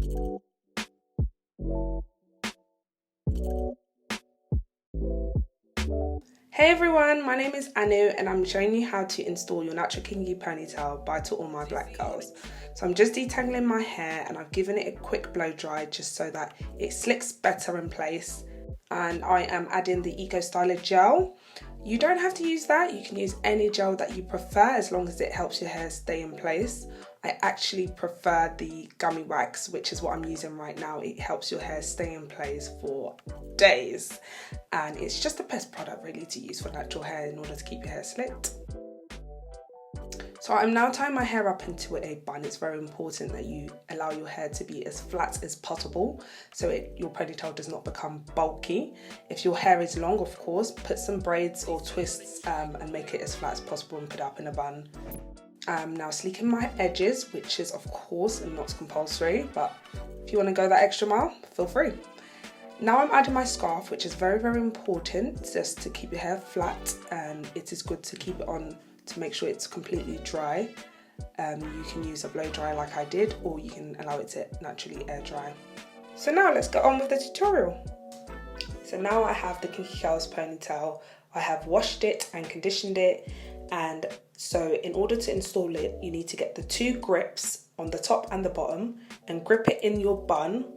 Hey everyone, my name is Anu and I'm showing you how to install your natural kinky ponytail by To All My Black Girls. So I'm just detangling my hair and I've given it a quick blow dry just so that it slicks better in place. And I am adding the Eco Styler gel. You don't have to use that, you can use any gel that you prefer as long as it helps your hair stay in place. I actually prefer the gummy wax, which is what I'm using right now. It helps your hair stay in place for days. And it's just the best product really to use for natural hair in order to keep your hair slicked. So I'm now tying my hair up into a bun. It's very important that you allow your hair to be as flat as possible so your ponytail does not become bulky. If your hair is long, of course, put some braids or twists and make it as flat as possible and put it up in a bun. I'm now sleeking my edges, which is of course not compulsory, but if you want to go that extra mile, feel free. Now I'm adding my scarf, which is very, very important just to keep your hair flat, and it is good to keep it on to make sure it's completely dry. You can use a blow dry like I did, or you can allow it to naturally air dry. So now let's get on with the tutorial. So now I have the Kinky Girls ponytail. I have washed it and conditioned it, and so in order to install it, you need to get the two grips on the top and the bottom and grip it in your bun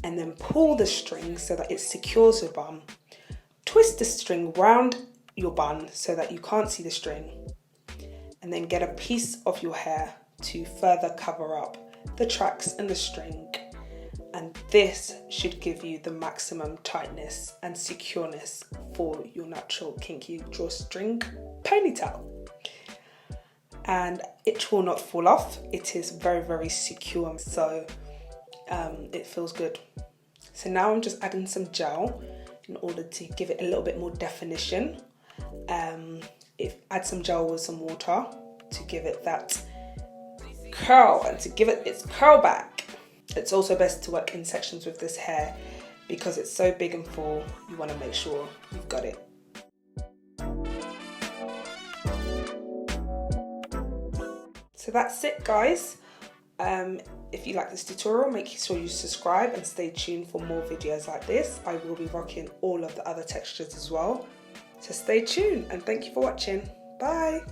and then pull the string so that it secures your bun. Twist the string round your bun so that you can't see the string, and then get a piece of your hair to further cover up the tracks and the string. And this should give you the maximum tightness and secureness for your natural kinky drawstring ponytail. And it will not fall off. It is very, very secure, so it feels good. So now I'm just adding some gel in order to give it a little bit more definition. Add some gel with some water to give it that curl and to give it its curl back. It's also best to work in sections with this hair because it's so big and full. You want to make sure you've got it. So that's it, guys. If you like this tutorial, make sure you subscribe and stay tuned for more videos like this. I will be rocking all of the other textures as well. So stay tuned and thank you for watching. Bye.